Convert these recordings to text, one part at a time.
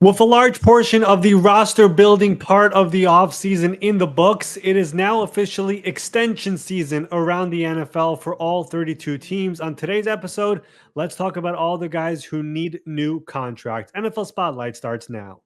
With a large portion of the roster building part of the offseason in the books, it is now officially extension season around the NFL for all 32 teams. On today's episode, let's talk about all the guys who need new contracts. NFL Spotlight starts now.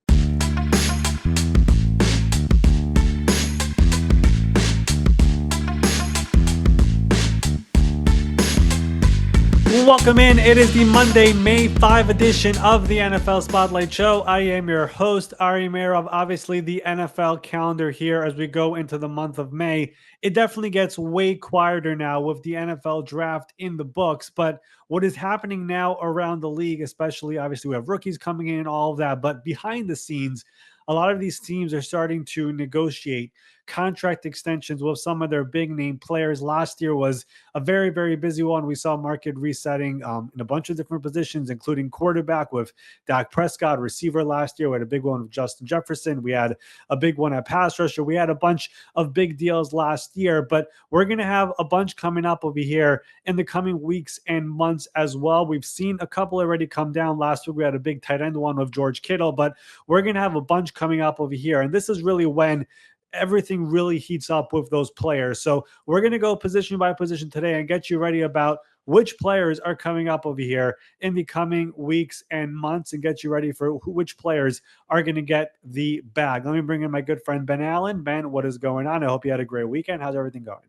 Welcome in. It is the Monday, May 5 edition of the NFL Spotlight Show. I am your host, Ari Meirov. Obviously, the NFL calendar here as we go into the month of May, it definitely gets way quieter now with the NFL draft in the books. But what is happening now around the league, especially obviously we have rookies coming in and all of that, but behind the scenes, a lot of these teams are starting to negotiate contract extensions with some of their big name players. Last year was a very, very busy one. We saw market resetting in a bunch of different positions, including quarterback with Dak Prescott, receiver last year. We had a big one with Justin Jefferson. We had a big one at pass rusher. We had a bunch of big deals last year, but we're going to have a bunch coming up over here in the coming weeks and months as well. We've seen a couple already come down. Last week, we had a big tight end one with George Kittle, but we're going to have a bunch coming up over here. And this is really when everything really heats up with those players. So we're going to go position by position today and get you ready about which players are coming up over here in the coming weeks and months and get you ready for which players are going to get the bag. Let me bring in my good friend, Ben Allen. Ben, what is going on? I hope you had a great weekend. How's everything going?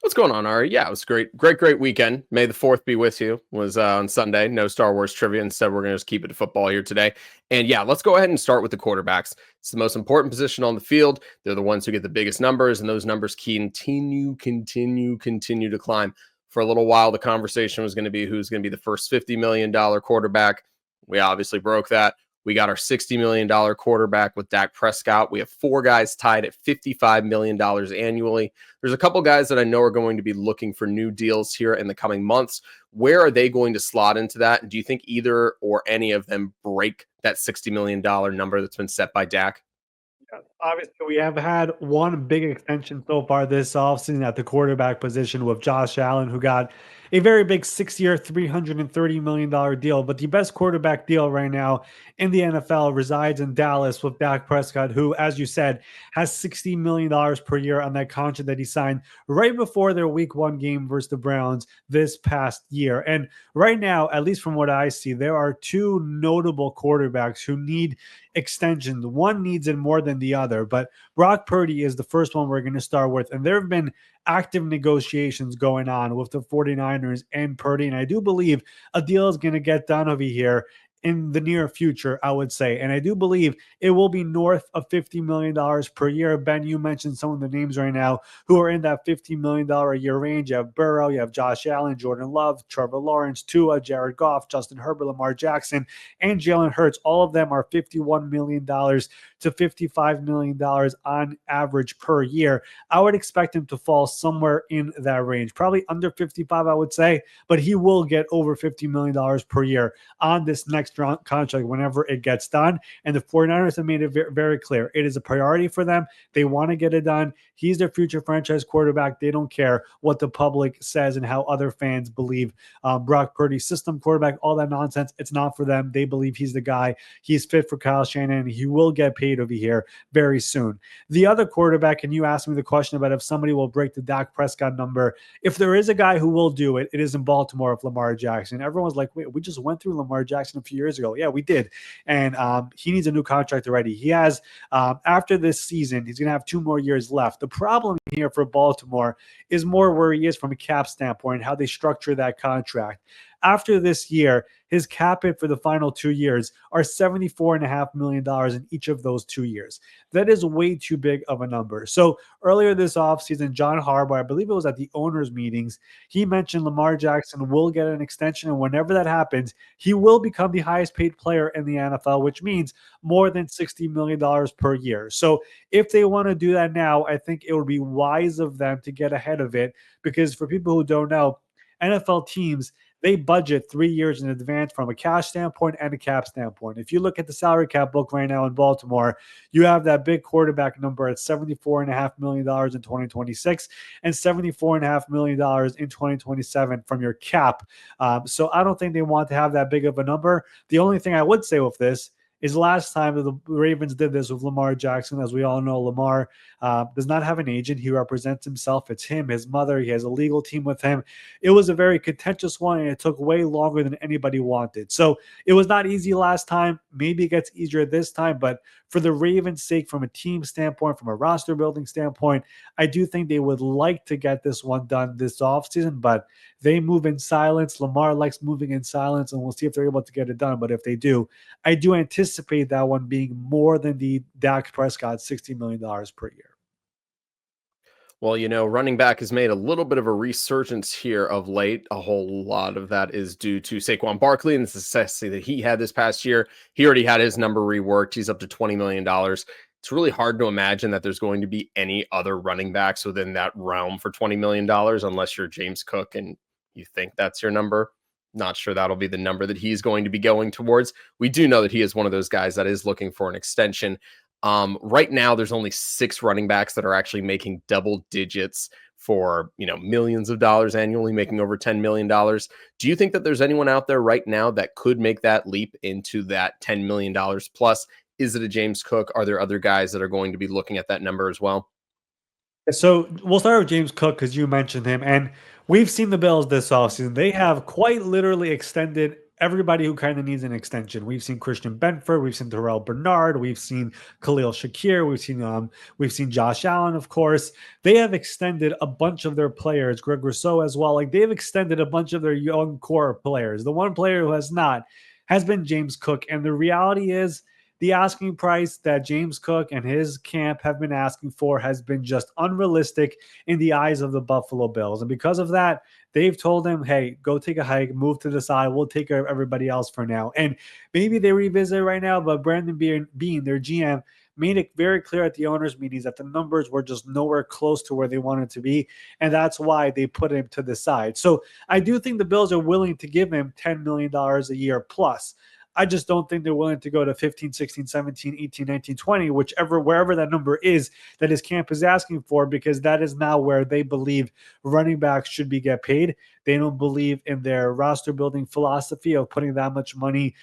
What's going on, Ari? Yeah, it was great weekend. May the 4th be with you. Was on Sunday. No Star Wars trivia. Instead, we're going to just keep it to football here today. And yeah, let's go ahead and start with the quarterbacks. It's the most important position on the field. They're the ones who get the biggest numbers, and those numbers continue to climb. For a little while, the conversation was going to be who's going to be the first $50 million quarterback. We obviously broke that. We got our $60 million quarterback with Dak Prescott. We have 4 guys tied at $55 million annually. There's a couple guys that I know are going to be looking for new deals here in the coming months. Where are they going to slot into that? Do you think either or any of them break that $60 million number that's been set by Dak? Obviously, we have had one big extension so far this offseason at the quarterback position with Josh Allen, who got a very big 6-year, $330 million deal. But the best quarterback deal right now in the NFL resides in Dallas with Dak Prescott, who, as you said, has $60 million per year on that contract that he signed right before their week 1 game versus the Browns this past year. And right now, at least from what I see, there are 2 notable quarterbacks who need extensions. One needs it more than the other, but Brock Purdy is the first one we're going to start with. And there have been active negotiations going on with the 49ers and Purdy. And I do believe a deal is going to get done over here in the near future, I would say. And I do believe it will be north of $50 million per year. Ben, you mentioned some of the names right now who are in that $50 million a year range. You have Burrow, you have Josh Allen, Jordan Love, Trevor Lawrence, Tua, Jared Goff, Justin Herbert, Lamar Jackson, and Jalen Hurts. All of them are $51 million to $55 million on average per year. I would expect him to fall somewhere in that range, probably under 55, I would say, but he will get over $50 million per year on this next contract whenever it gets done. And the 49ers have made it very clear. It is a priority for them. They want to get it done. He's their future franchise quarterback. They don't care what the public says and how other fans believe. Brock Purdy, system quarterback, all that nonsense, it's not for them. They believe he's the guy. He's fit for Kyle Shanahan. He will get paid over here very soon. The other quarterback, and you asked me the question about if somebody will break the Dak Prescott number. If there is a guy who will do it, it is in Baltimore with Lamar Jackson. Everyone's like, wait, we just went through Lamar Jackson a few years ago. Yeah, we did. And he needs a new contract already. He has, after this season, he's going to have 2 more years left. The problem here for Baltimore is more where he is from a cap standpoint, how they structure that contract. After this year, his cap hit for the final 2 years are $74.5 million in each of those 2 years. That is way too big of a number. So earlier this offseason, John Harbaugh, I believe it was at the owners' meetings, he mentioned Lamar Jackson will get an extension, and whenever that happens, he will become the highest paid player in the NFL, which means more than $60 million per year. So if they want to do that now, I think it would be wise of them to get ahead of it, because for people who don't know, NFL teams, they budget 3 years in advance from a cash standpoint and a cap standpoint. If you look at the salary cap book right now in Baltimore, you have that big quarterback number at $74.5 million in 2026 and $74.5 million in 2027 from your cap. So I don't think they want to have that big of a number. The only thing I would say with this is last time that the Ravens did this with Lamar Jackson. As we all know, Lamar does not have an agent. He represents himself. It's him, his mother. He has a legal team with him. It was a very contentious one, and it took way longer than anybody wanted. So it was not easy last time. Maybe it gets easier this time, but for the Ravens' sake, from a team standpoint, from a roster building standpoint, I do think they would like to get this one done this offseason, but they move in silence. Lamar likes moving in silence, and we'll see if they're able to get it done. But if they do, I do anticipate that one being more than the Dak Prescott $60 million per year. Well, running back has made a little bit of a resurgence here of late. A whole lot of that is due to Saquon Barkley and the success that he had this past year. He already had his number reworked. He's up to $20 million. It's really hard to imagine that there's going to be any other running backs within that realm for $20 million unless you're James Cook and you think that's your number. Not sure that'll be the number that he's going to be going towards. We do know that he is one of those guys that is looking for an extension. Right now, there's only 6 running backs that are actually making double digits for, millions of dollars annually, making over $10 million. Do you think that there's anyone out there right now that could make that leap into that $10 million plus? Is it a James Cook? Are there other guys that are going to be looking at that number as well? So we'll start with James Cook because you mentioned him, and we've seen the Bills this offseason. They have quite literally extended everybody who kind of needs an extension. We've seen Christian Benford, we've seen Terrell Bernard, we've seen Khalil Shakir, we've seen Josh Allen, of course. They have extended a bunch of their players, Greg Rousseau as well. Like they've extended a bunch of their young core players. The one player who has not has been James Cook, and the reality is the asking price that James Cook and his camp have been asking for has been just unrealistic in the eyes of the Buffalo Bills. And because of that, they've told him, hey, go take a hike, move to the side. We'll take care of everybody else for now. And maybe they revisit right now, but Brandon Beane, their GM, made it very clear at the owners' meetings that the numbers were just nowhere close to where they wanted to be. And that's why they put him to the side. So I do think the Bills are willing to give him $10 million a year plus. I just don't think they're willing to go to 15, 16, 17, 18, 19, 20, wherever that number is that his camp is asking for, because that is now where they believe running backs should get paid. They don't believe in their roster building philosophy of putting that much money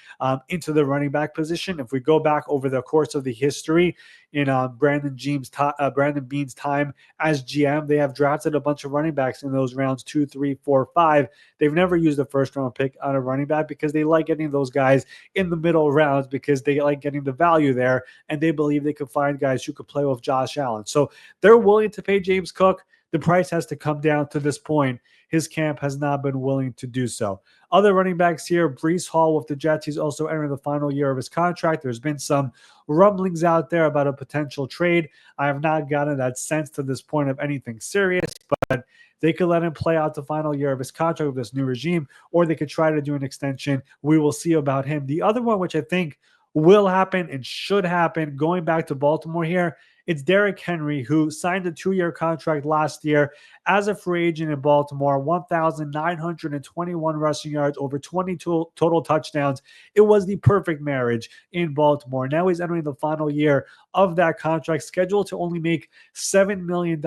into the running back position. If we go back over the course of the history in Brandon Beane's time as GM, they have drafted a bunch of running backs in those rounds 2, 3, 4, 5. They've never used a first round pick on a running back because they like getting those guys in the middle rounds because they like getting the value there, and they believe they could find guys who could play with Josh Allen. So they're willing to pay James Cook. The price has to come down. To this point, his camp has not been willing to do so. Other running backs here, Breece Hall with the Jets. He's also entering the final year of his contract. There's been some rumblings out there about a potential trade. I have not gotten that sense to this point of anything serious, but they could let him play out the final year of his contract with this new regime, or they could try to do an extension. We will see about him. The other one, which I think will happen and should happen, going back to Baltimore here, it's Derrick Henry, who signed a 2-year contract last year as a free agent in Baltimore, 1,921 rushing yards, over 22 total touchdowns. It was the perfect marriage in Baltimore. Now he's entering the final year of that contract, scheduled to only make $7 million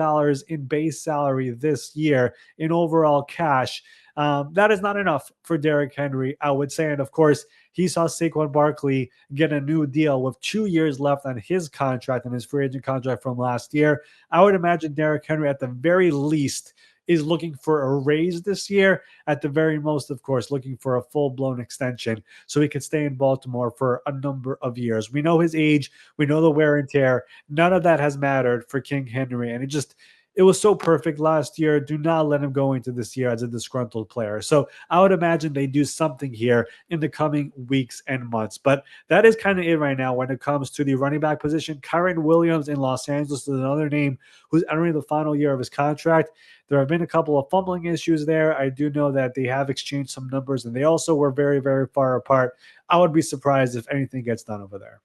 in base salary this year in overall cash. That is not enough for Derrick Henry, I would say. And of course, he saw Saquon Barkley get a new deal with 2 years left on his contract and his free agent contract from last year. I would imagine Derrick Henry, at the very least, is looking for a raise this year. At the very most, of course, looking for a full-blown extension so he could stay in Baltimore for a number of years. We know his age. We know the wear and tear. None of that has mattered for King Henry. And it was so perfect last year. Do not let him go into this year as a disgruntled player. So I would imagine they do something here in the coming weeks and months. But that is kind of it right now when it comes to the running back position. Kyren Williams in Los Angeles is another name who's entering the final year of his contract. There have been a couple of fumbling issues there. I do know that they have exchanged some numbers, and they also were very, very far apart. I would be surprised if anything gets done over there.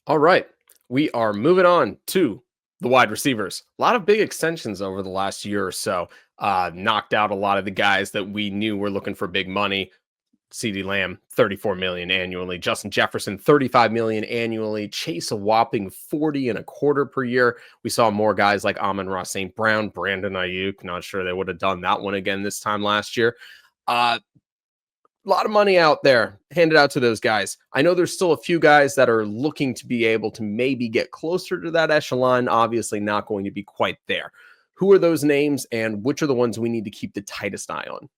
All right. We are moving on to the wide receivers. A lot of big extensions over the last year or so. Knocked out a lot of the guys that we knew were looking for big money. CeeDee Lamb, $34 million annually. Justin Jefferson, $35 million annually. Chase a whopping $40.25 million per year. We saw more guys like Amon-Ra St. Brown, Brandon Ayuk. Not sure they would have done that one again this time last year. A lot of money out there. Hand it out to those guys. I know there's still a few guys that are looking to be able to maybe get closer to that echelon. Obviously, not going to be quite there. Who are those names, and which are the ones we need to keep the tightest eye on?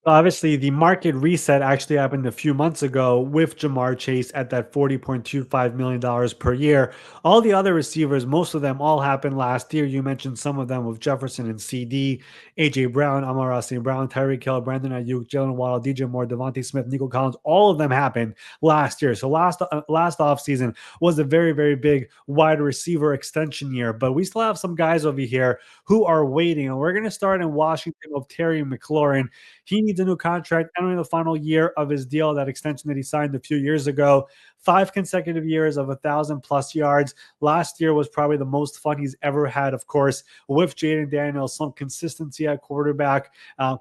Obviously, the market reset actually happened a few months ago with Jamar Chase at that $40.25 million per year. All the other receivers, most of them all happened last year. You mentioned some of them with Jefferson and CD, AJ Brown, Amon-Ra St. Brown, Tyreek Hill, Brandon Ayuk, Jalen Waddle, DJ Moore, Devontae Smith, Nico Collins. All of them happened last year. So last offseason was a very, very big wide receiver extension year. But we still have some guys over here who are waiting. And we're going to start in Washington with Terry McLaurin. He needs a new contract, entering the final year of his deal, that extension that he signed a few years ago. 5 consecutive years of 1,000+ yards. Last year was probably the most fun he's ever had, of course, with Jaden Daniels. Some consistency at quarterback,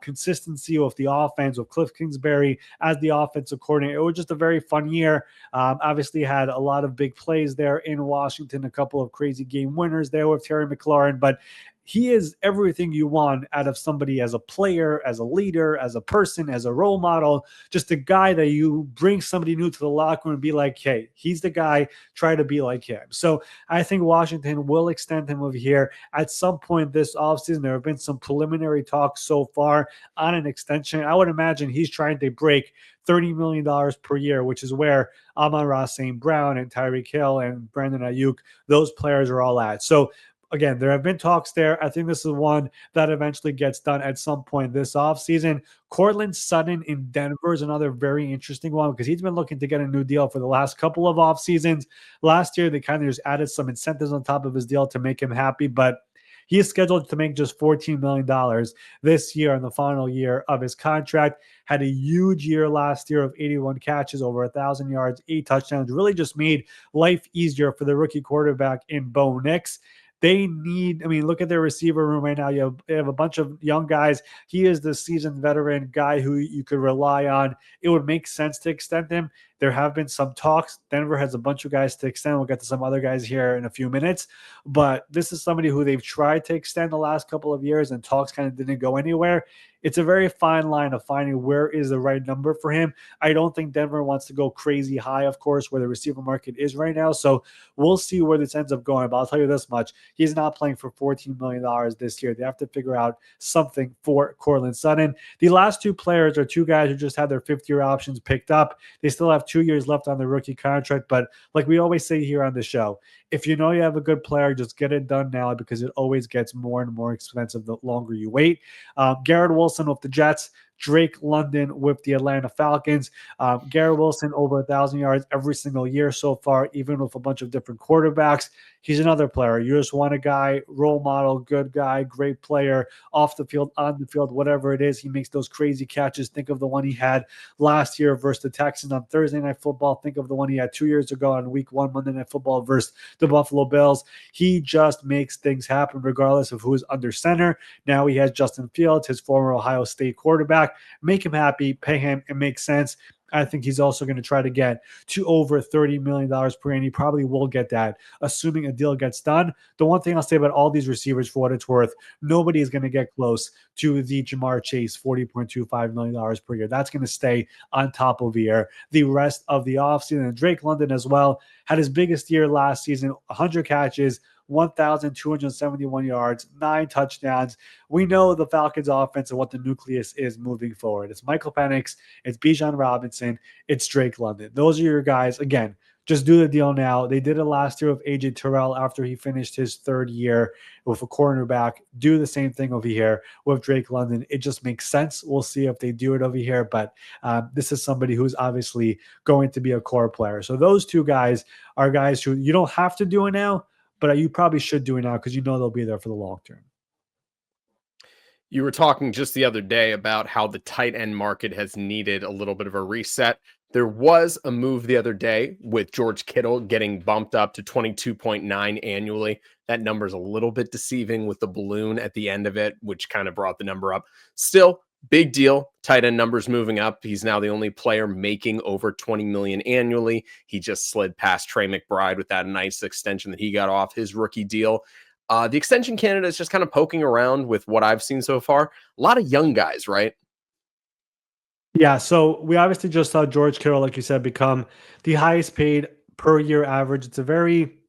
consistency with the offense, with Cliff Kingsbury as the offensive coordinator. It was just a very fun year. Obviously, had a lot of big plays there in Washington, a couple of crazy game winners there with Terry McLaurin, but he is everything you want out of somebody as a player, as a leader, as a person, as a role model, just a guy that you bring somebody new to the locker room and be like, hey, he's the guy, try to be like him. So I think Washington will extend him over here at some point this offseason. There have been some preliminary talks so far on an extension. I would imagine he's trying to break $30 million per year, which is where Amon-Ra St. Brown and Tyreek Hill and Brandon Ayuk, those players are all at. So again, there have been talks there. I think this is one that eventually gets done at some point this offseason. Courtland Sutton in Denver is another very interesting one because he's been looking to get a new deal for the last couple of off seasons. Last year, they kind of just added some incentives on top of his deal to make him happy, but he is scheduled to make just $14 million this year in the final year of his contract. Had a huge year last year of 81 catches, over 1,000 yards, 8 touchdowns. Really just made life easier for the rookie quarterback in Bo Nix. They need, I mean, look at their receiver room right now. You have a bunch of young guys. He is the seasoned veteran guy who you could rely on. It would make sense to extend him. There have been some talks. Denver has a bunch of guys to extend. We'll get to some other guys here in a few minutes. But this is somebody who they've tried to extend the last couple of years, and talks kind of didn't go anywhere. It's a very fine line of finding where is the right number for him. I don't think Denver wants to go crazy high, of course, where the receiver market is right now. So we'll see where this ends up going. But I'll tell you this much. He's not playing for $14 million this year. They have to figure out something for Courtland Sutton. The last two players are two guys who just had their fifth-year options picked up. They still have 2 years left on their rookie contract. But like we always say here on the show, if you know you have a good player, just get it done now because it always gets more and more expensive the longer you wait. Garrett Wilson with the Jets, Drake London with the Atlanta Falcons. Garrett Wilson over 1,000 yards every single year so far, even with a bunch of different quarterbacks. He's another player. You just want a guy, role model, good guy, great player, off the field, on the field, whatever it is. He makes those crazy catches. Think of the one he had last year versus the Texans on Thursday Night Football. Think of the one he had 2 years ago on Week 1 Monday Night Football versus the Buffalo Bills. He just makes things happen regardless of who's under center. Now he has Justin Fields, his former Ohio State quarterback. Make him happy, pay him. It makes sense. I think he's also going to try to get to over $30 million per year, and he probably will get that, assuming a deal gets done. The one thing I'll say about all these receivers, for what it's worth, nobody is going to get close to the Jamar Chase $40.25 million per year. That's going to stay on top of the year the rest of the offseason. And Drake London as well had his biggest year last season, 100 catches, 1,271 yards, 9 touchdowns. We know the Falcons offense and what the nucleus is moving forward. It's Michael Penix, it's Bijan Robinson, it's Drake London. Those are your guys. Again, just do the deal now. They did it last year with AJ Terrell after he finished his third year with a cornerback. Do the same thing over here with Drake London. It just makes sense. We'll see if they do it over here, but this is somebody who's obviously going to be a core player. So those two guys are guys who you don't have to do it now, but you probably should do it now because you know they'll be there for the long term. You were talking just the other day about how the tight end market has needed a little bit of a reset. There was a move the other day with George Kittle getting bumped up to 22.9 annually. That number is a little bit deceiving with the balloon at the end of it, which kind of brought the number up. Still, big deal. Tight end numbers moving up. He's now the only player making over 20 million annually. He just slid past Trey McBride with that nice extension that he got off his rookie deal. The extension candidate is just kind of poking around with what I've seen so far. A lot of young guys, right? Yeah, so we obviously just saw George Kittle, like you said, become the highest paid per year average. It's a very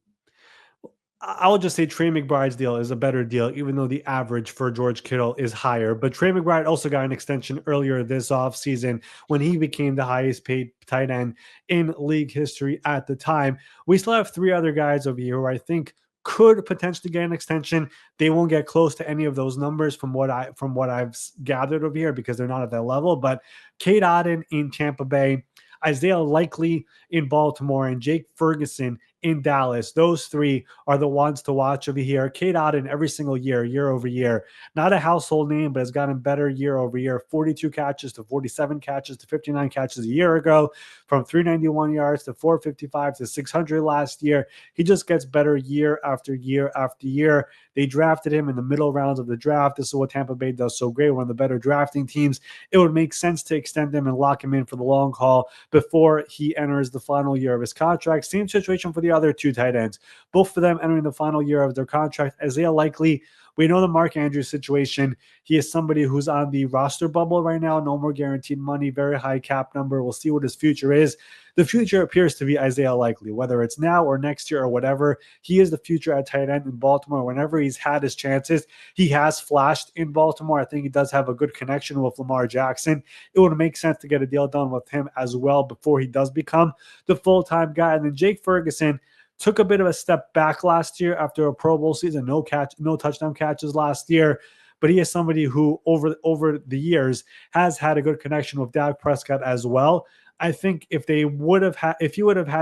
I will just say Trey McBride's deal is a better deal, even though the average for George Kittle is higher. But Trey McBride also got an extension earlier this offseason when he became the highest paid tight end in league history at the time. We still have three other guys over here who I think could potentially get an extension. They won't get close to any of those numbers from what I've gathered over here because they're not at that level. But Kate Otten in Tampa Bay, Isaiah Likely in Baltimore, and Jake Ferguson in Dallas. Those three are the ones to watch over here. Kate Otten every single year, year over year. Not a household name, but has gotten better year over year. 42 catches to 47 catches to 59 catches a year ago, from 391 yards to 455 to 600 last year. He just gets better year after year after year. They drafted him in the middle rounds of the draft. This is what Tampa Bay does so great. One of the better drafting teams. It would make sense to extend him and lock him in for the long haul before he enters the final year of his contract. Same situation for the other two tight ends. Both of them entering the final year of their contract. Isaiah Likely, we know the Mark Andrews situation. He is somebody who's on the roster bubble right now. No more guaranteed money, very high cap number. We'll see what his future is. The future appears to be Isaiah Likely, whether it's now or next year or whatever. He is the future at tight end in Baltimore. Whenever he's had his chances, he has flashed in Baltimore. I think he does have a good connection with Lamar Jackson. It would make sense to get a deal done with him as well before he does become the full-time guy. And then Jake Ferguson took a bit of a step back last year after a Pro Bowl season. No touchdown catches last year. But he is somebody who over the years has had a good connection with Dak Prescott as well. I think if he would have had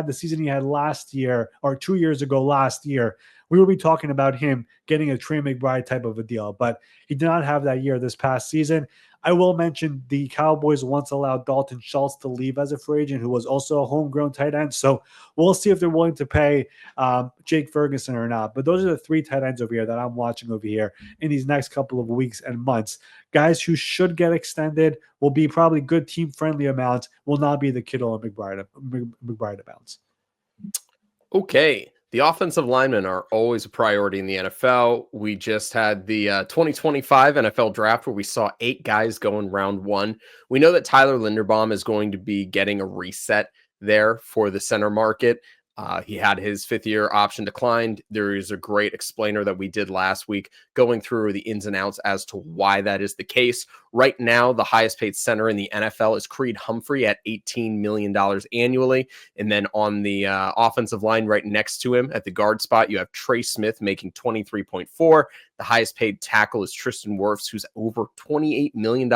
the season he had last year or 2 years ago last year, we would be talking about him getting a Trey McBride type of a deal. But he did not have that year this past season. I will mention the Cowboys once allowed Dalton Schultz to leave as a free agent, who was also a homegrown tight end. So we'll see if they're willing to pay Jake Ferguson or not. But those are the three tight ends over here that I'm watching over here in these next couple of weeks and months. Guys who should get extended will be probably good team-friendly amounts, will not be the Kittle and McBride amounts. Okay. The offensive linemen are always a priority in the NFL. We just had the 2025 NFL draft where we saw 8 guys go in round 1. We know that Tyler Linderbaum is going to be getting a reset there for the center market. He had his 5th-year option declined. There is a great explainer that we did last week going through the ins and outs as to why that is the case. Right now, the highest paid center in the NFL is Creed Humphrey at $18 million annually. And then on the offensive line right next to him at the guard spot, you have Trey Smith making $23.4. The highest paid tackle is Tristan Wirfs, who's over $28 million.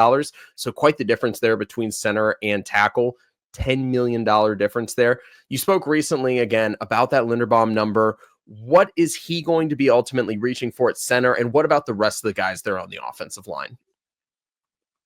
So quite the difference there between center and tackle. $10 million difference there. You spoke recently again about that Linderbaum number. What is he going to be ultimately reaching for at center? And what about the rest of the guys there on the offensive line?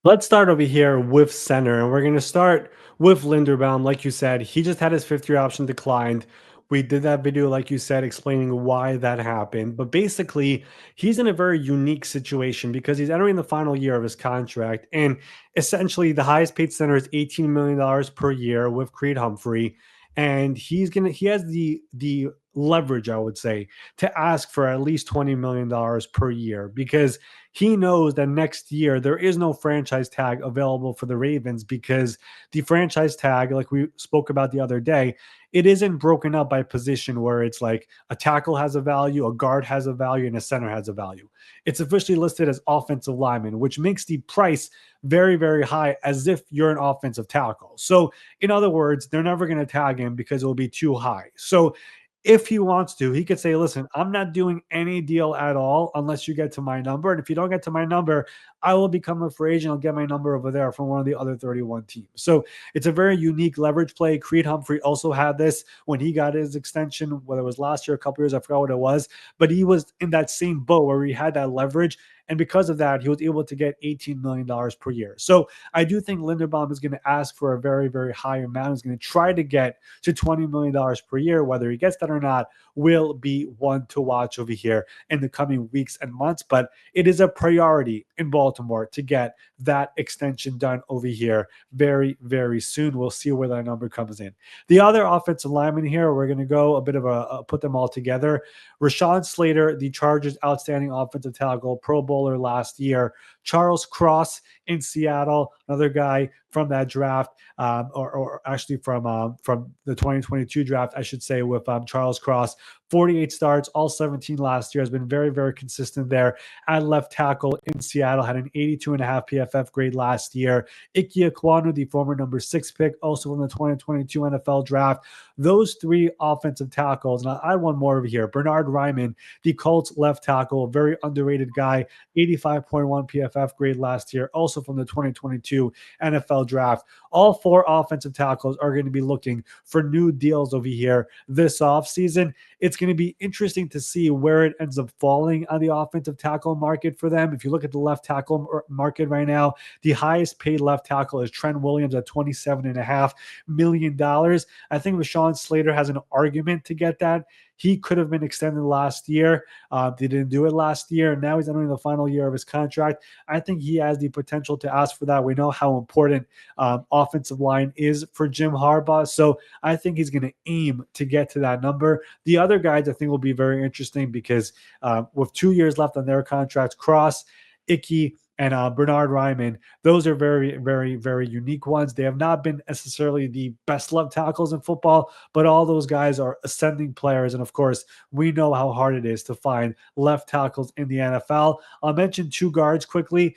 Let's start over here with center, and we're going to start with Linderbaum. Like you said, he just had his 5th-year option declined. We did that video, like you said, explaining why that happened. But basically, he's in a very unique situation because he's entering the final year of his contract. And essentially, the highest paid center is $18 million per year with Creed Humphrey. And he has the leverage, I would say, to ask for at least $20 million per year because he knows that next year there is no franchise tag available for the Ravens because the franchise tag, like we spoke about the other day, it isn't broken up by position where it's like a tackle has a value, a guard has a value, and a center has a value. It's officially listed as offensive lineman, which makes the price very, very high as if you're an offensive tackle. So, in other words, they're never going to tag him because it will be too high. So, if he wants to, he could say, listen, I'm not doing any deal at all unless you get to my number. And if you don't get to my number, I will become a free agent. I'll get my number over there from one of the other 31 teams. So it's a very unique leverage play. Creed Humphrey also had this when he got his extension, whether it was last year, a couple years, I forgot what it was, but he was in that same boat where he had that leverage. And because of that, he was able to get $18 million per year. So I do think Linderbaum is going to ask for a very, very high amount. He's going to try to get to $20 million per year. Whether he gets that or not will be one to watch over here in the coming weeks and months. But it is a priority in Baltimore to get that extension done over here very, very soon. We'll see where that number comes in. The other offensive lineman here, we're going to go a bit of a put them all together. Rashawn Slater, the Chargers' outstanding offensive tackle, Pro Bowler last year. Charles Cross in Seattle, another guy from that draft, or actually from the 2022 draft, I should say, with Charles Cross. 48 starts, all 17 last year, has been very, very consistent there at left tackle in Seattle, had an 82.5 PFF grade last year. Ike Ekwonu, the former number 6 pick, also from the 2022 NFL draft. Those three offensive tackles, and I add one more over here. Bernard Ryman, the Colts left tackle, very underrated guy, 85.1 PFF grade last year, also from the 2022 NFL draft. All four offensive tackles are going to be looking for new deals over here this offseason. It's going to be interesting to see where it ends up falling on the offensive tackle market for them. If you look at the left tackle market right now, the highest paid left tackle is Trent Williams at $27.5 million. I think Rashawn Slater has an argument to get that. He could have been extended last year. They didn't do it last year. Now he's entering the final year of his contract. I think he has the potential to ask for that. We know how important offensive line is for Jim Harbaugh. So I think he's going to aim to get to that number. The other guys I think will be very interesting because with 2 years left on their contracts, Cross, Icky, and Bernard Ryman, those are very, very, very unique ones. They have not been necessarily the best left tackles in football, but all those guys are ascending players. And of course, we know how hard it is to find left tackles in the NFL. I'll mention two guards quickly.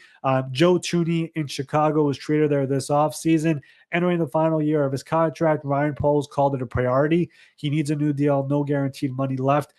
Joe Thuney in Chicago was traded there this offseason. Entering the final year of his contract, Ryan Poles called it a priority. He needs a new deal, no guaranteed money left.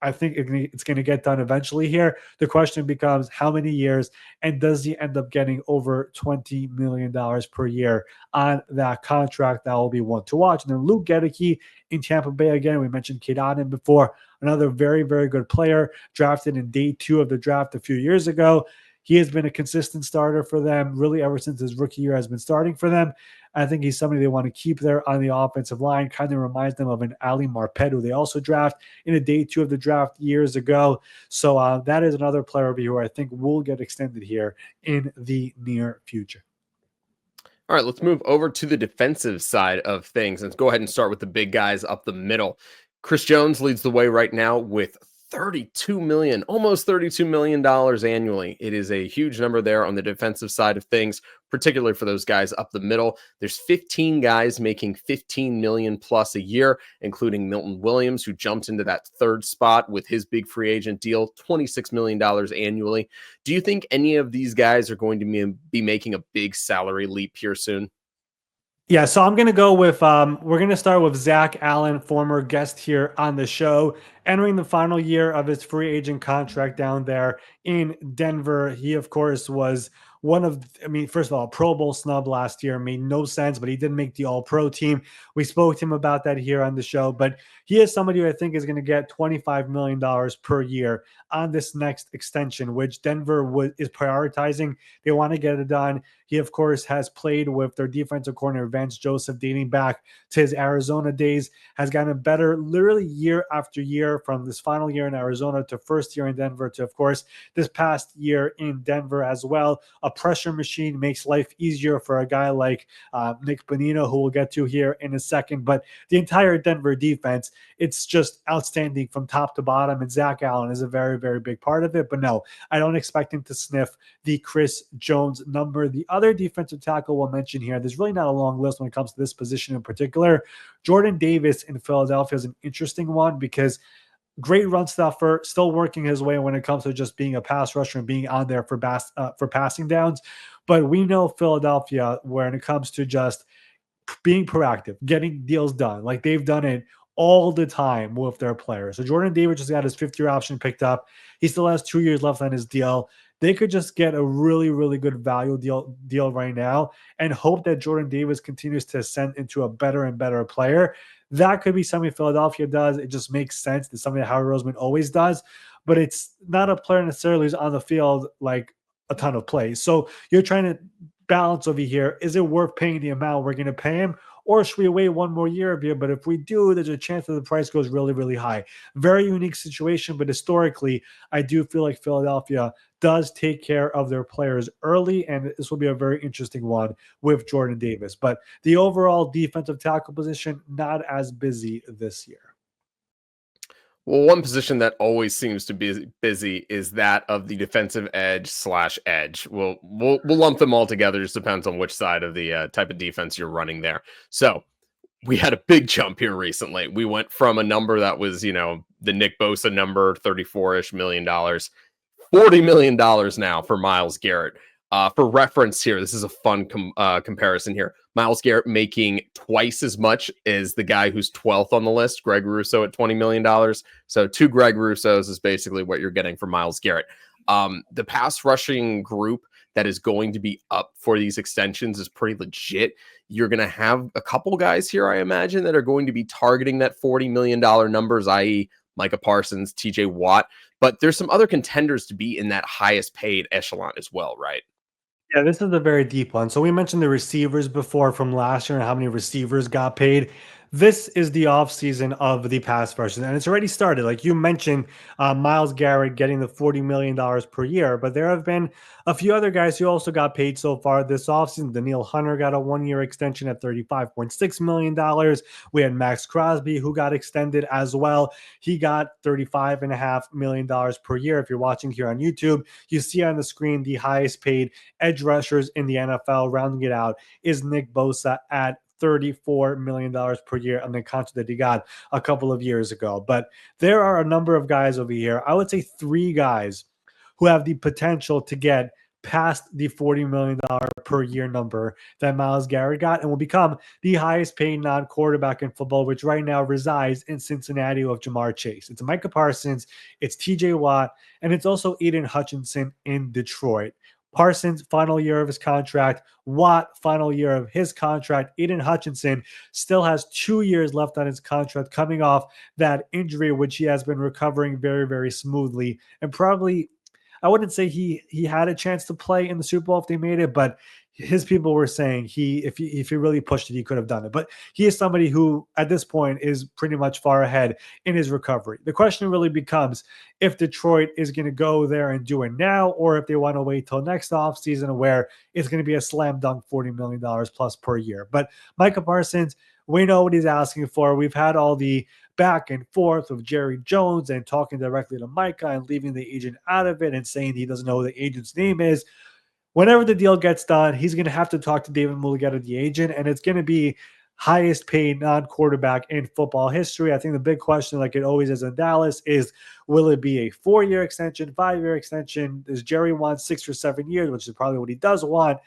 I think it's going to get done eventually here. The question becomes how many years, and does he end up getting over $20 million per year on that contract? That will be one to watch. And then Luke Gedeke in Tampa Bay again. We mentioned Kate Otten before. Another very, very good player drafted in day 2 of the draft a few years ago. He has been a consistent starter for them, really ever since his rookie year has been starting for them. I think he's somebody they want to keep there on the offensive line. Kind of reminds them of an Ali Marpet, who they also draft in a day 2 of the draft years ago. So that is another player over here who I think will get extended here in the near future. All right, let's move over to the defensive side of things. Let's go ahead and start with the big guys up the middle. Chris Jones leads the way right now with almost $32 million annually. It is a huge number there on the defensive side of things, particularly for those guys up the middle. There's 15 guys making $15 million plus a year, including Milton Williams, who jumped into that 3rd spot with his big free agent deal, $26 million annually. Do you think any of these guys are going to be making a big salary leap here soon? Yeah, so I'm going to go with, we're going to start with Zach Allen, former guest here on the show, entering the final year of his free agent contract down there in Denver. He, of course, was first of all, Pro Bowl snub last year, made no sense, but he did make the All-Pro team. We spoke to him about that here on the show, but he is somebody who I think is going to get $25 million per year on this next extension, which Denver is prioritizing. They want to get it done. He, of course, has played with their defensive coordinator, Vance Joseph, dating back to his Arizona days, has gotten better literally year after year, from this final year in Arizona to first year in Denver to, of course, this past year in Denver as well. A pressure machine makes life easier for a guy like Nick Bonino, who we'll get to here in a second. But the entire Denver defense, it's just outstanding from top to bottom, and Zach Allen is a very, very big part of it. But no, I don't expect him to sniff the Chris Jones number. The other defensive tackle we'll mention here, there's really not a long list when it comes to this position in particular. Jordan Davis in Philadelphia is an interesting one because great run stuffer, still working his way when it comes to just being a pass rusher and being on there for passing downs. But we know Philadelphia, when it comes to just being proactive, getting deals done, like they've done it all the time with their players. So Jordan Davis just got his 5th-year option picked up. He still has 2 years left on his deal. They could just get a really, really good value deal right now and hope that Jordan Davis continues to ascend into a better and better player. That could be something Philadelphia does. It just makes sense. It's something that Howard Roseman always does, but it's not a player necessarily who's on the field like a ton of plays. So you're trying to balance over here. Is it worth paying the amount we're going to pay him? Or should we wait one more year here? But if we do, there's a chance that the price goes really, really high. Very unique situation, but historically, I do feel like Philadelphia does take care of their players early, and this will be a very interesting one with Jordan Davis. But the overall defensive tackle position, not as busy this year. Well, one position that always seems to be busy is that of the defensive edge/edge. We'll lump them all together. Just depends on which side of the type of defense you're running there. So we had a big jump here recently. We went from a number that was, the Nick Bosa number, $34-ish million, $40 million now for Myles Garrett. For reference here, this is a fun comparison here. Myles Garrett making twice as much as the guy who's 12th on the list, Greg Russo, at $20 million. So 2 Greg Russos is basically what you're getting for Myles Garrett. The pass rushing group that is going to be up for these extensions is pretty legit. You're going to have a couple guys here, I imagine, that are going to be targeting that $40 million numbers, i.e. Micah Parsons, TJ Watt. But there's some other contenders to be in that highest paid echelon as well, right? Yeah, this is a very deep one. So we mentioned the receivers before from last year and how many receivers got paid. This is the offseason of the pass rushers, and it's already started. Like you mentioned, Myles Garrett getting the $40 million per year, but there have been a few other guys who also got paid so far this offseason. Daniil Hunter got a 1-year extension at $35.6 million. We had Max Crosby, who got extended as well. He got $35.5 million per year. If you're watching here on YouTube, you see on the screen the highest paid edge rushers in the NFL. Rounding it out is Nick Bosa at $34 million per year on the contract that he got a couple of years ago. But there are a number of guys over here. I would say 3 guys who have the potential to get past the $40 million per year number that Myles Garrett got and will become the highest paid non-quarterback in football, which right now resides in Cincinnati of Jamar Chase. It's Micah Parsons, it's TJ Watt, and it's also Aidan Hutchinson in Detroit. Parsons, final year of his contract. Watt, final year of his contract. Aidan Hutchinson still has 2 years left on his contract, coming off that injury, which he has been recovering very, very smoothly. And probably, I wouldn't say he had a chance to play in the Super Bowl if they made it, but his people were saying if he really pushed it, he could have done it. But he is somebody who, at this point, is pretty much far ahead in his recovery. The question really becomes if Detroit is going to go there and do it now, or if they want to wait till next offseason where it's going to be a slam dunk $40 million plus per year. But Micah Parsons, we know what he's asking for. We've had all the back and forth of Jerry Jones and talking directly to Micah and leaving the agent out of it and saying he doesn't know what the agent's name is. Whenever the deal gets done, he's going to have to talk to David Mulugeta, the agent, and it's going to be highest paid non-quarterback in football history. I think the big question, like it always is in Dallas, is will it be a 4-year extension, 5-year extension? Does Jerry want 6 or 7 years, which is probably what he does want?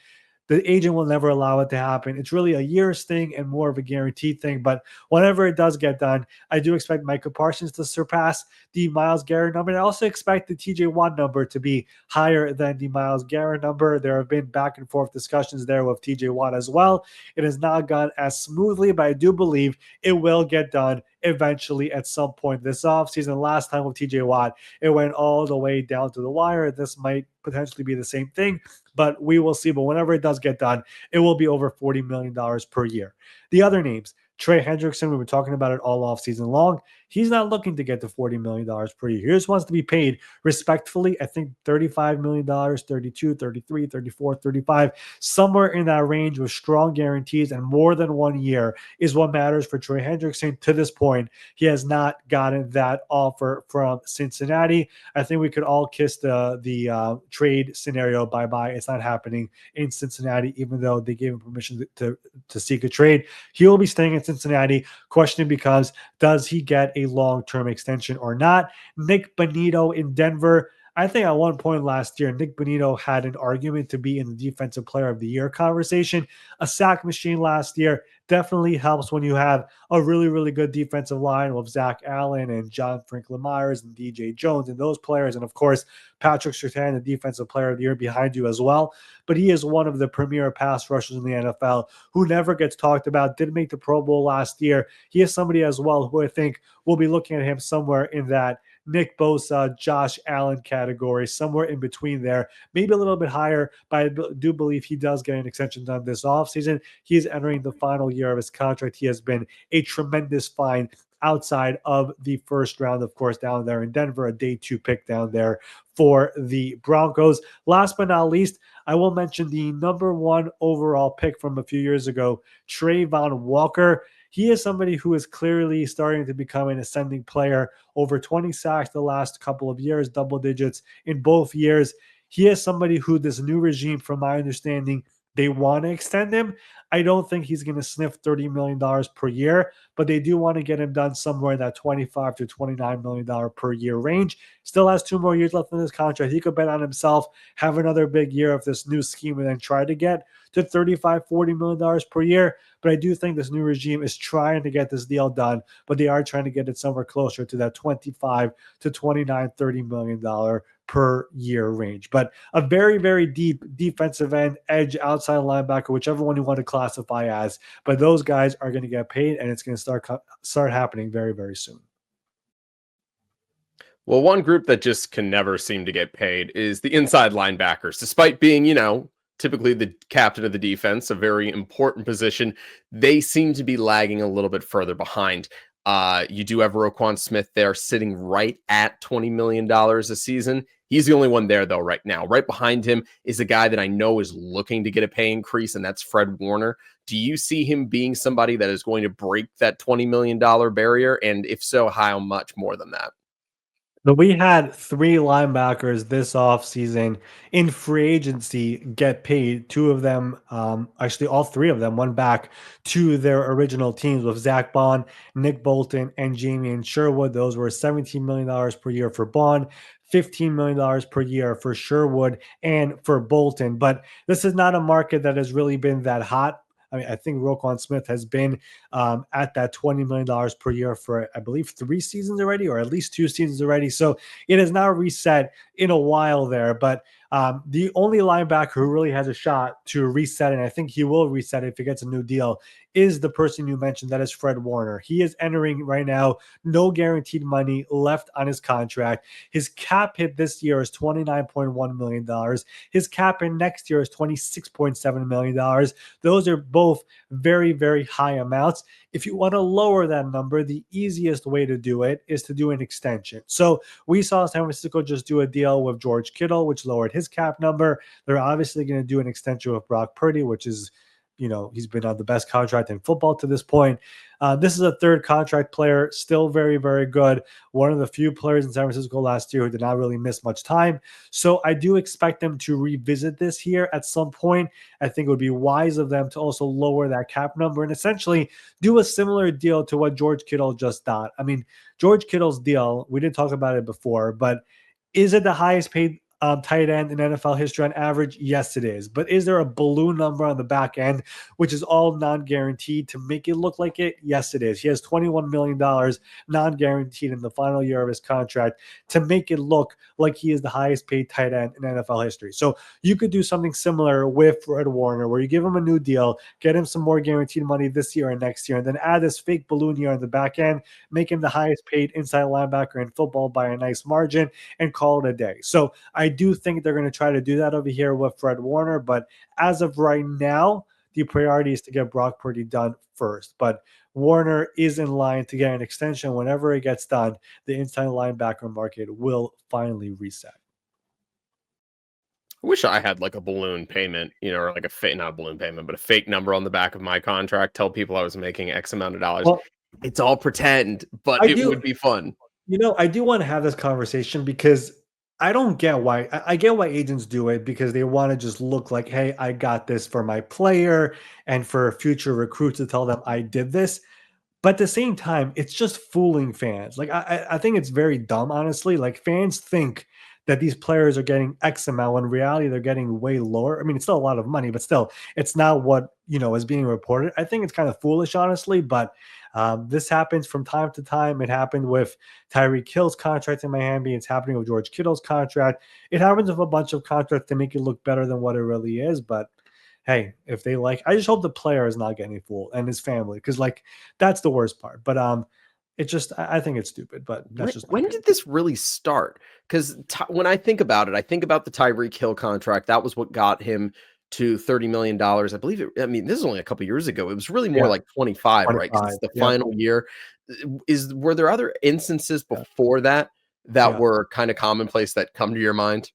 The agent will never allow it to happen. It's really a year's thing and more of a guaranteed thing. But whenever it does get done, I do expect Micah Parsons to surpass the Myles Garrett number. And I also expect the TJ Watt number to be higher than the Myles Garrett number. There have been back and forth discussions there with TJ Watt as well. It has not gone as smoothly, but I do believe it will get done eventually at some point this offseason. Last time with TJ Watt, it went all the way down to the wire. This might potentially be the same thing, but we will see. But whenever it does get done, it will be over $40 million per year. The other names, Trey Hendrickson, we were talking about it all offseason long. He's not looking to get to $40 million per year. He just wants to be paid respectfully. I think $35 million, 32, 33, 34, 35, somewhere in that range with strong guarantees and more than 1 year is what matters for Trey Hendrickson. To this point, he has not gotten that offer from Cincinnati. I think we could all kiss the trade scenario bye-bye. It's not happening in Cincinnati, even though they gave him permission to seek a trade. He will be staying in Cincinnati. Question becomes, does he get a long-term extension or not? Nick Bonito in Denver. I think at one point last year, Nick Bonito had an argument to be in the Defensive Player of the Year conversation. A sack machine last year definitely helps when you have a really, really good defensive line with Zach Allen and John Franklin Myers and DJ Jones and those players. And of course, Patrick Surtain, the Defensive Player of the Year behind you as well. But he is one of the premier pass rushers in the NFL who never gets talked about, did make the Pro Bowl last year. He is somebody as well who I think will be looking at him somewhere in that Nick Bosa, Josh Allen category, somewhere in between there, maybe a little bit higher, but I do believe he does get an extension done this offseason. He is entering the final year of his contract. He has been a tremendous find outside of the first round, of course, down there in Denver, a day 2 pick down there for the Broncos. Last but not least, I will mention the number 1 overall pick from a few years ago, Trayvon Walker. he is somebody who is clearly starting to become an ascending player. Over 20 sacks the last couple of years, double digits in both years. He is somebody who this new regime, from my understanding, they want to extend him. I don't think he's going to sniff $30 million per year, but they do want to get him done somewhere in that $25 to $29 million per year range. Still has 2 more years left in his contract. He could bet on himself, have another big year of this new scheme, and then try to get to $35, $40 million per year. But I do think this new regime is trying to get this deal done, but they are trying to get it somewhere closer to that 25 to 29, $30 million per year range. But a very, very deep defensive end, edge, outside linebacker, whichever one you want to classify as. But those guys are going to get paid, and it's going to start happening very, very soon. Well, one group that just can never seem to get paid is the inside linebackers, despite being, typically the captain of the defense, a very important position. They seem to be lagging a little bit further behind. You do have Roquan Smith there sitting right at $20 million a season. He's the only one there, though, right now. Right behind him is a guy that I know is looking to get a pay increase, and that's Fred Warner. Do you see him being somebody that is going to break that $20 million barrier? And if so, how much more than that? So we had 3 linebackers this offseason in free agency get paid. 2 of them, actually all 3 of them, went back to their original teams with Zach Bond, Nick Bolton, and Jamie Sherwood. Those were $17 million per year for Bond, $15 million per year for Sherwood and for Bolton. But this is not a market that has really been that hot. I mean, I think Roquan Smith has been at that $20 million per year for, I believe, 3 seasons already, or at least 2 seasons already. So it has now reset in a while there. But the only linebacker who really has a shot to reset, and I think he will reset it if he gets a new deal, is the person you mentioned, that is Fred Warner. He is entering right now no guaranteed money left on his contract. His cap hit this year is $29.1 million. His cap hit next year is $26.7 million. Those are both very, very high amounts. If you want to lower that number, the easiest way to do it is to do an extension. So we saw San Francisco just do a deal with George Kittle, which lowered his cap number. They're obviously going to do an extension with Brock Purdy, which is, he's been on the best contract in football to this point. This is a 3rd contract player, still very, very good. One of the few players in San Francisco last year who did not really miss much time. So I do expect them to revisit this here at some point. I think it would be wise of them to also lower that cap number and essentially do a similar deal to what George Kittle just did. I mean, George Kittle's deal, we didn't talk about it before, but is it the highest paid tight end in NFL history on average? Yes, it is. But is there a balloon number on the back end, which is all non-guaranteed, to make it look like it? Yes, it is. He has $21 million non-guaranteed in the final year of his contract to make it look like he is the highest paid tight end in NFL history. So you could do something similar with Fred Warner, where you give him a new deal, get him some more guaranteed money this year and next year, and then add this fake balloon year on the back end, make him the highest paid inside linebacker in football by a nice margin, and call it a day. So I do think they're going to try to do that over here with Fred Warner, but as of right now, the priority is to get Brock Purdy done first. But Warner is in line to get an extension. Whenever it gets done, the inside linebacker market will finally reset. I wish I had like a balloon payment, or like a fake, not a balloon payment, but a fake number on the back of my contract. Tell people I was making X amount of dollars. Well, it's all pretend, but it would be fun. I do want to have this conversation because I don't get why. I get why agents do it, because they want to just look like, hey, I got this for my player and for future recruits to tell them I did this. But at the same time, it's just fooling fans. Like, I think it's very dumb, honestly. Like, fans think that these players are getting X amount when in reality they're getting way lower. I mean, it's still a lot of money, but still, it's not what, is being reported. I think it's kind of foolish, honestly, but this happens from time to time. It happened with Tyreek Hill's contract in Miami. It's happening with George Kittle's contract. It happens with a bunch of contracts to make it look better than what it really is. But hey, if they I just hope the player is not getting fooled and his family, because that's the worst part. But it just, I think it's stupid. But that's just when did this really start? Because when I think about it, I think about the Tyreek Hill contract. That was what got him to $30 million. I believe it. I mean, this is only a couple of years ago. It was really more like 25, right? Because it's the final year. Were there other instances before that were kind of commonplace that come to your mind?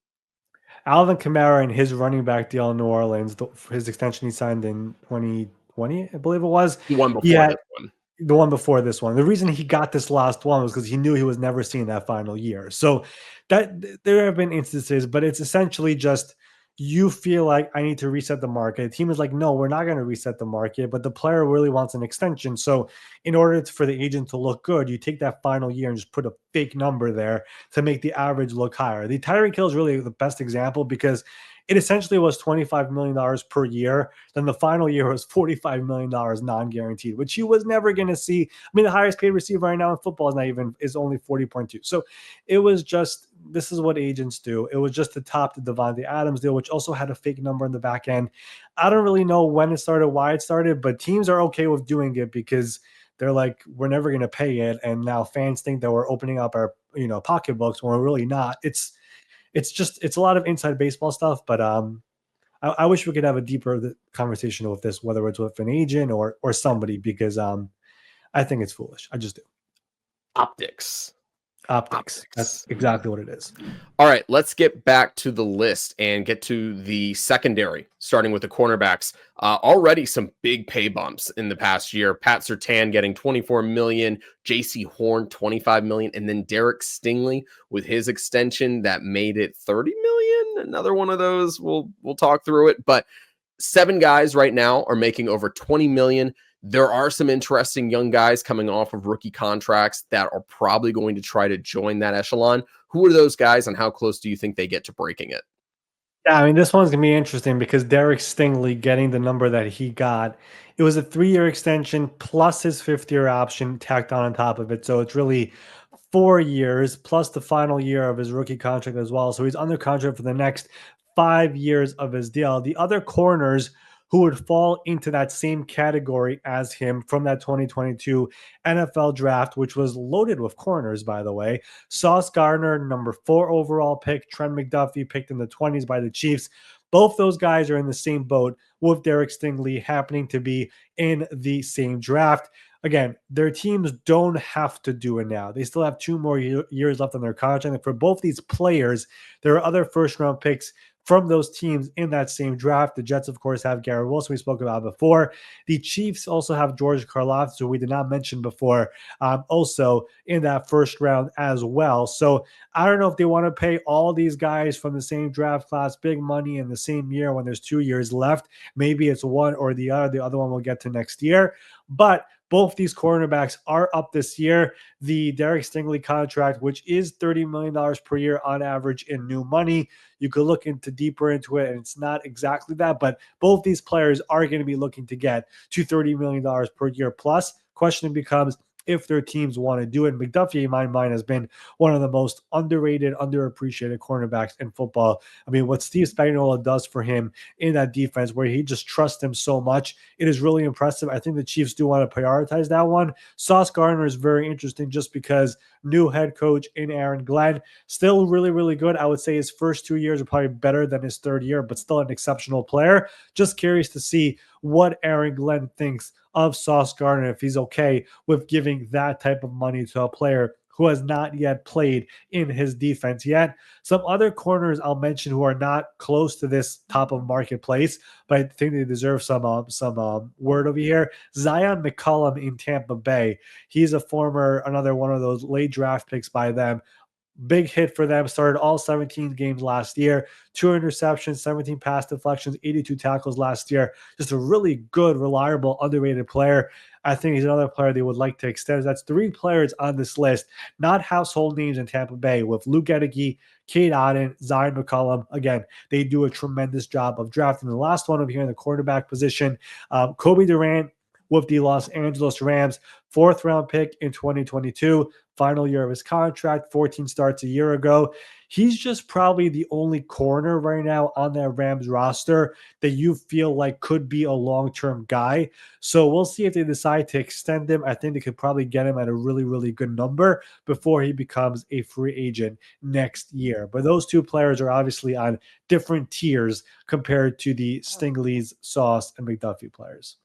Alvin Kamara and his running back deal in New Orleans, his extension he signed in 2020, I believe it was. The one before this one. the one before this one. The reason he got this last one was because he knew he was never seeing that final year. So there have been instances, but it's essentially just you feel like I need to reset the market. The team is like, no, we're not going to reset the market, but the player really wants an extension. So in order for the agent to look good, you take that final year and just put a fake number there to make the average look higher. The Tyreek Hill is really the best example because it essentially was $25 million per year. Then the final year was $45 million non-guaranteed, which he was never going to see. I mean, the highest paid receiver right now in football is only 40.2. So it was just, this is what agents do. It was just to top the Devontae Adams deal, which also had a fake number in the back end. I don't really know when it started, why it started, but teams are okay with doing it because they're like, we're never going to pay it. And now fans think that we're opening up our, pocketbooks when we're really not. It's a lot of inside baseball stuff, but I wish we could have a deeper conversation with this, whether it's with an agent or somebody, because I think it's foolish. I just do. Optics. That's exactly what it is. All right, let's get back to the list and get to the secondary, starting with the cornerbacks. Already some big pay bumps in the past year. Pat Surtain getting $24 million, J.C. Horn $25 million, and then Derek Stingley with his extension that made it $30 million. Another one of those. We'll talk through it, but 7 guys right now are making over $20 million. There are some interesting young guys coming off of rookie contracts that are probably going to try to join that echelon. Who are those guys and how close do you think they get to breaking it? Yeah, I mean, this one's going to be interesting because Derek Stingley getting the number that he got, it was a 3-year extension plus his 5th-year option tacked on top of it. So it's really 4 years plus the final year of his rookie contract as well. So he's under contract for the next 5 years of his deal. The other corners who would fall into that same category as him from that 2022 NFL draft, which was loaded with corners, by the way. Sauce Gardner, number 4 overall pick. Trent McDuffie, picked in the 20s by the Chiefs. Both those guys are in the same boat with Derek Stingley happening to be in the same draft. Again, their teams don't have to do it now. They still have 2 more years left on their contract. And for both these players, there are other first-round picks from those teams in that same draft. The Jets, of course, have Garrett Wilson, we spoke about before. The Chiefs also have George Karlaftis, who we did not mention before, also in that first round as well. So I don't know if they want to pay all these guys from the same draft class big money in the same year when there's 2 years left. Maybe it's one or the other. The other one we'll get to next year. But both these cornerbacks are up this year. The Derek Stingley contract, which is $30 million per year on average in new money. You could look deeper into it, and it's not exactly that, but both these players are going to be looking to get to $30 million per year plus. Question becomes if their teams want to do it. McDuffie, in my mind, has been one of the most underrated, underappreciated cornerbacks in football. I mean, what Steve Spagnuolo does for him in that defense, where he just trusts him so much, it is really impressive. I think the Chiefs do want to prioritize that one. Sauce Gardner is very interesting just because new head coach in Aaron Glenn, still really, really good. I would say his first 2 years are probably better than his 3rd year, but still an exceptional player. Just curious to see what Aaron Glenn thinks of Sauce Gardner, if he's okay with giving that type of money to a player who has not yet played in his defense yet. Some other corners I'll mention who are not close to this top of marketplace, but I think they deserve some word over here. Zion McCollum in Tampa Bay. He's another one of those late draft picks by them. Big hit for them. Started all 17 games last year. 2 interceptions, 17 pass deflections, 82 tackles last year. Just a really good, reliable, underrated player. I think he's another player they would like to extend. That's 3 players on this list, not household names in Tampa Bay, with Luke Gedeke, Cade Otton, Zion McCollum. Again, they do a tremendous job of drafting. The last one over here in the quarterback position, Kobe Durant with the Los Angeles Rams, 4th round pick in 2022, final year of his contract, 14 starts a year ago. He's just probably the only corner right now on that Rams roster that you feel like could be a long-term guy. So we'll see if they decide to extend him. I think they could probably get him at a really, really good number before he becomes a free agent next year. But those 2 players are obviously on different tiers compared to the Stingleys, Sauce, and McDuffie players.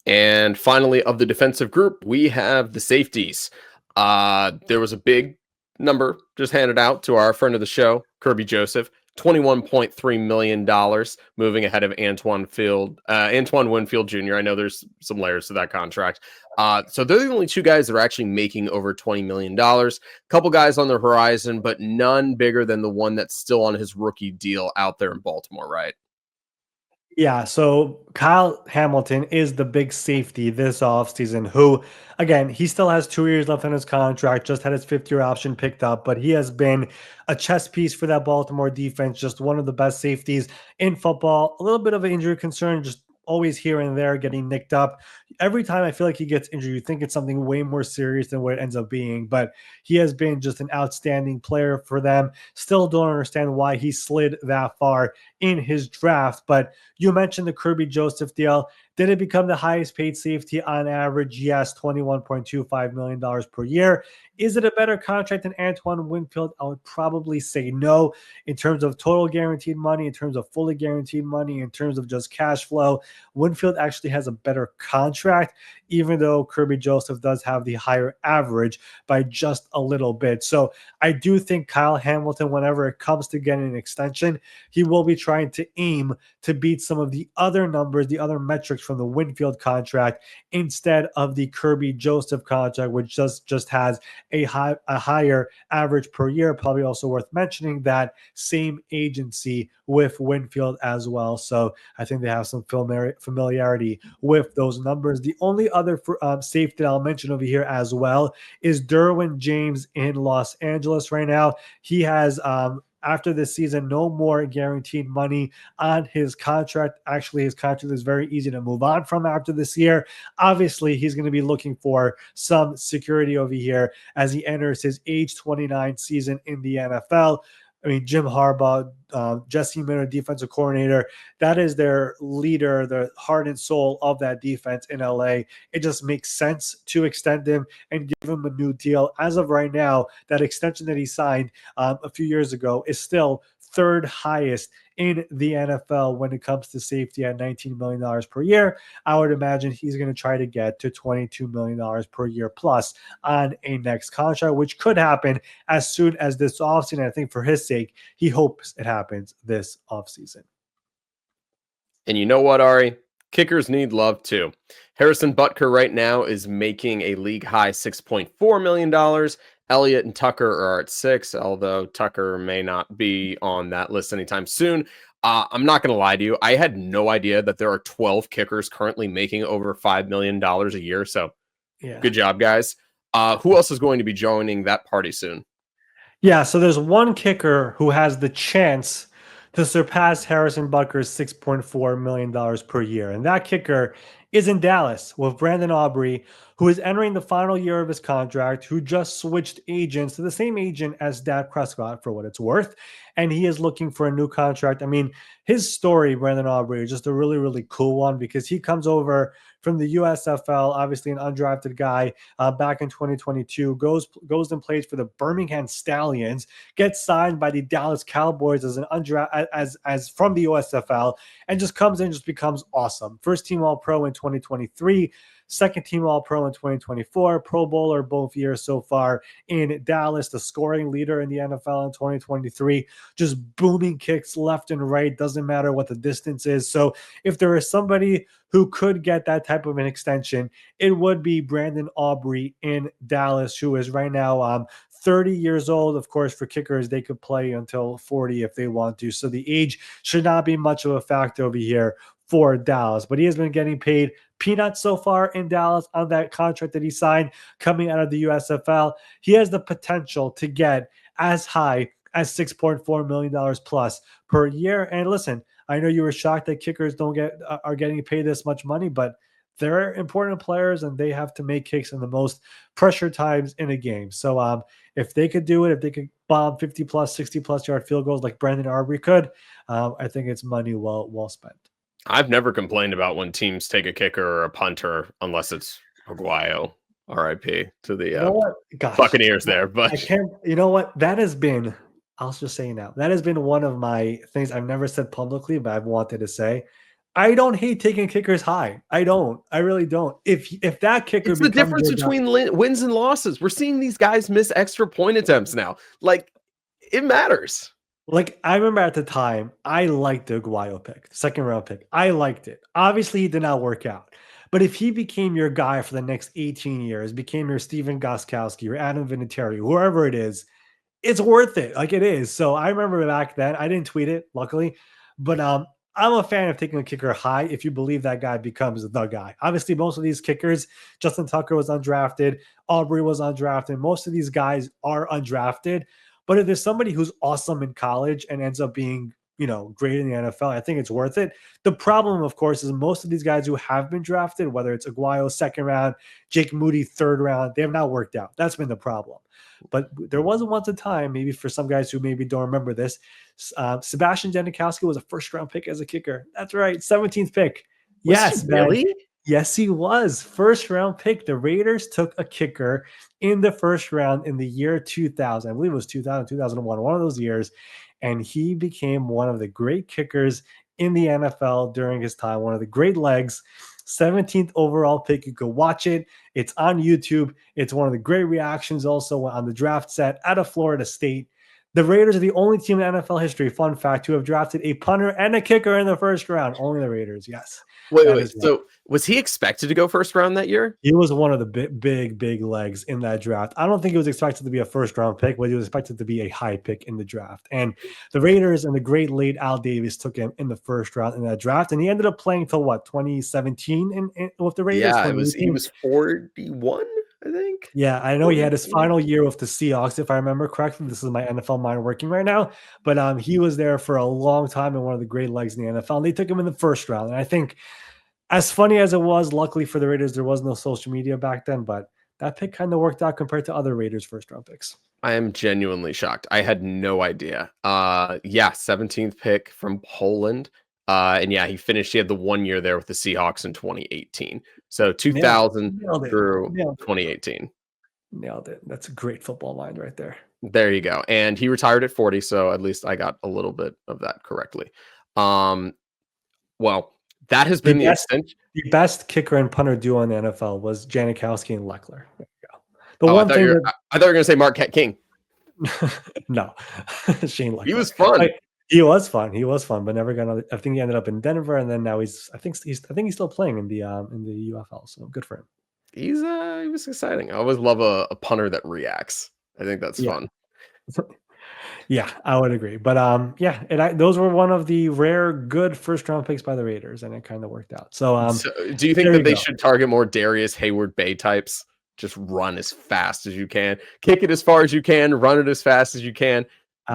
And finally, of the defensive group, we have the safeties. There was a big number just handed out to our friend of the show, Kirby Joseph, $21.3 million, moving ahead of Antoine Winfield Jr. I know there's some layers to that contract. So they're the only two guys that are actually making over $20 million. A couple guys on the horizon, but none bigger than the one that's still on his rookie deal out there in Baltimore, right? Yeah, so Kyle Hamilton is the big safety this offseason who, again, he still has 2 years left on his contract, just had his fifth-year option picked up, but he has been a chess piece for that Baltimore defense, just one of the best safeties in football. A little bit of an injury concern, just always here and there getting nicked up. Every time I feel like he gets injured, you think it's something way more serious than what it ends up being, but he has been just an outstanding player for them. Still don't understand why he slid that far in his draft, but you mentioned the Kirby Joseph deal. Did it become the highest paid safety on average? Yes, $21.25 million per year. Is it a better contract than Antoine Winfield? I would probably say no. In terms of total guaranteed money, in terms of fully guaranteed money, in terms of just cash flow, Winfield actually has a better contract, even though Kirby Joseph does have the higher average by just a little bit. So I do think Kyle Hamilton, whenever it comes to getting an extension, he will be trying to aim to beat some of the other numbers, the other metrics from the Winfield contract instead of the Kirby Joseph contract, which just has a higher average per year. Probably also worth mentioning that same agency with Winfield as well. So I think they have some familiarity with those numbers. The only other safety that I'll mention over here as well is Derwin James in Los Angeles right now. He has after this season, no more guaranteed money on his contract. Actually, his contract is very easy to move on from after this year. Obviously, he's going to be looking for some security over here as he enters his age 29 season in the NFL. I mean, Jim Harbaugh, Jesse Miller, defensive coordinator, that is their leader, the heart and soul of that defense in LA. It just makes sense to extend him and give him a new deal. As of right now, that extension that he signed a few years ago is still third highest in the NFL when it comes to safety at $19 million per year. I would imagine he's going to try to get to $22 million per year plus on a next contract, which could happen as soon as this offseason. I think for his sake, he hopes it happens this offseason. And you know what, Ari? Kickers need love too. Harrison Butker right now is making a league high $6.4 million. Elliott and Tucker are at 6, although Tucker may not be on that list anytime soon. I'm not going to lie to you. I had no idea that there are 12 kickers currently making over $5 million a year. So yeah, good job, guys. Who else is going to be joining that party soon? Yeah, so there's one kicker who has the chance to surpass Harrison Butker's $6.4 million per year. And that kicker is in Dallas with Brandon Aubrey, who is entering the final year of his contract, who just switched agents to the same agent as Dak Prescott, for what it's worth. And he is looking for a new contract. I mean, his story, Brandon Aubrey, is just a really, really cool one because he comes over from the USFL, obviously an undrafted guy back in 2022, goes and plays for the Birmingham Stallions, gets signed by the Dallas Cowboys as an as from the USFL, and just comes in, just becomes awesome. First team All-Pro in 2023, second team All-Pro in 2024, Pro Bowler both years so far in Dallas, the scoring leader in the NFL in 2023, just booming kicks left and right, doesn't matter what the distance is. So if there is somebody who could get that type of an extension, it would be Brandon Aubrey in Dallas, who is right now 30 years old. Of course, for kickers, they could play until 40 if they want to. So the age should not be much of a factor over here for Dallas. But he has been getting paid peanuts so far in Dallas on that contract that he signed coming out of the USFL. He has the potential to get as high as $6.4 million plus per year. And listen, I know you were shocked that kickers are getting paid this much money, but they're important players and they have to make kicks in the most pressure times in a game. So if they could do it, if they could bomb 50 plus, 60 plus yard field goals like Brandon Aubrey could, I think it's money well spent. I've never complained about when teams take a kicker or a punter, unless it's Aguayo, RIP to the You know what? Gosh, Buccaneers there. But I can't, you know what? That has been, I'll just say now, that has been one of my things I've never said publicly, but I've wanted to say. I don't hate taking kickers high. I don't. I really don't. If that kicker it's the becomes difference between wins and losses. We're seeing these guys miss extra point attempts now. Like, it matters. Like, I remember at the time, I liked the Aguayo pick, second round pick. I liked it. Obviously, he did not work out. But if he became your guy for the next 18 years, became your Steven Goskowski or Adam Vinatieri, whoever it is, it's worth it. Like it is. So I remember back then, I didn't tweet it, luckily, but I'm a fan of taking a kicker high if you believe that guy becomes the guy. Obviously, most of these kickers, Justin Tucker was undrafted, Aubrey was undrafted. Most of these guys are undrafted. But if there's somebody who's awesome in college and ends up being, great in the NFL, I think it's worth it. The problem, of course, is most of these guys who have been drafted, whether it's Aguayo second round, Jake Moody third round, they have not worked out. That's been the problem. But there was once a time, maybe for some guys who maybe don't remember this, Sebastian Janikowski was a first round pick as a kicker. That's right, 17th pick. Was Yes, he man. really? Yes, he was. First round pick. The Raiders took a kicker in the first round in the year 2000. I believe it was 2000, 2001, one of those years. And he became one of the great kickers in the NFL during his time, one of the great legs. 17th overall pick. You can watch it. It's on YouTube. It's one of the great reactions also on the draft set out of Florida State. The Raiders are the only team in NFL history, fun fact, to have drafted a punter and a kicker in the first round. Only the Raiders, yes. Wait. So was he expected to go first round that year? He was one of the big legs in that draft. I don't think he was expected to be a first round pick, but he was expected to be a high pick in the draft. And the Raiders and the great late Al Davis took him in the first round in that draft. And he ended up playing till 2017 with the Raiders? Yeah, he was 41, I think. Yeah, I know he had his final year with the Seahawks, if I remember correctly. This is my NFL mind working right now. But he was there for a long time and one of the great legs in the NFL. And they took him in the first round. And I think, as funny as it was, luckily for the Raiders, there was no social media back then, but that pick kind of worked out compared to other Raiders first round picks. I am genuinely shocked. I had no idea. 17th pick from Poland. And yeah, he had the 1 year there with the Seahawks in 2018. So 2000 through 2018. Nailed it. That's a great football mind right there. There you go. And he retired at 40, so at least I got a little bit of that correctly. Well, that has been the best kicker and punter duo in the NFL was Janikowski and Leckler. There you go. I thought you were going to say Marquette King. No, Shane Leckler. He was fun. He was fun, but never got. I think he ended up in Denver, and then now I think he's still playing in the UFL. So good for him. He was exciting. I always love a punter that reacts. I think that's fun. Yeah, I would agree. But those were one of the rare good first round picks by the Raiders, and it kind of worked out. So do you think that they should target more Darius Hayward Bay types? Just run as fast as you can, kick it as far as you can, run it as fast as you can.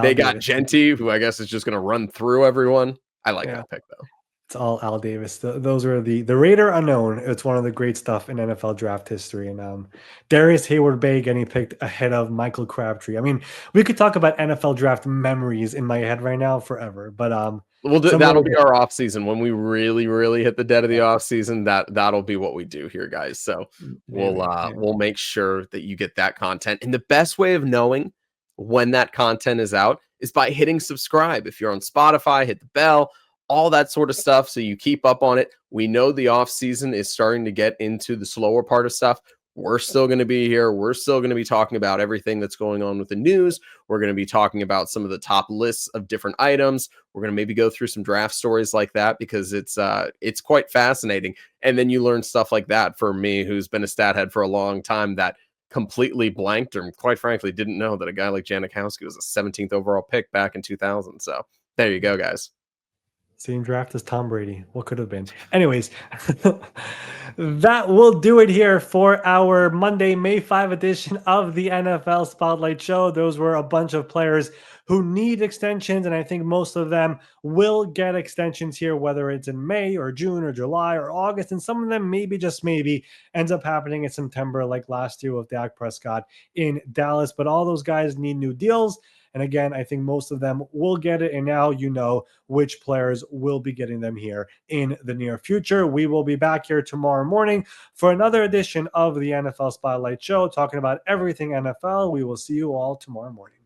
They got Genty, who I guess is just going to run through everyone. I like that pick though. It's all Al Davis. Those are the Raider unknown. It's one of the great stuff in NFL draft history. And Darius Hayward Bay getting picked ahead of Michael Crabtree. I mean, we could talk about NFL draft memories in my head right now forever. But that'll be our off season when we really, really hit the dead of the off season. That'll be what we do here, guys. So we'll make sure that you get that content. And the best way of knowing when that content is out is by hitting subscribe. If you're on Spotify, hit the bell. All that sort of stuff, so you keep up on it. We know the off season is starting to get into the slower part of stuff. We're still going to be here. We're still going to be talking about everything that's going on with the news. We're going to be talking about some of the top lists of different items. We're going to maybe go through some draft stories like that because it's quite fascinating. And then you learn stuff like that for me, who's been a stat head for a long time, that completely blanked or quite frankly didn't know that a guy like Janikowski was a 17th overall pick back in 2000. So there you go, guys. Same draft as Tom Brady. What could have been? Anyways, that will do it here for our Monday, May 5 edition of the NFL Spotlight Show. Those were a bunch of players who need extensions, and I think most of them will get extensions here, whether it's in May or June or July or August, and some of them maybe, just maybe, ends up happening in September like last year with Dak Prescott in Dallas. But all those guys need new deals. And again, I think most of them will get it. And now you know which players will be getting them here in the near future. We will be back here tomorrow morning for another edition of the NFL Spotlight Show, talking about everything NFL. We will see you all tomorrow morning.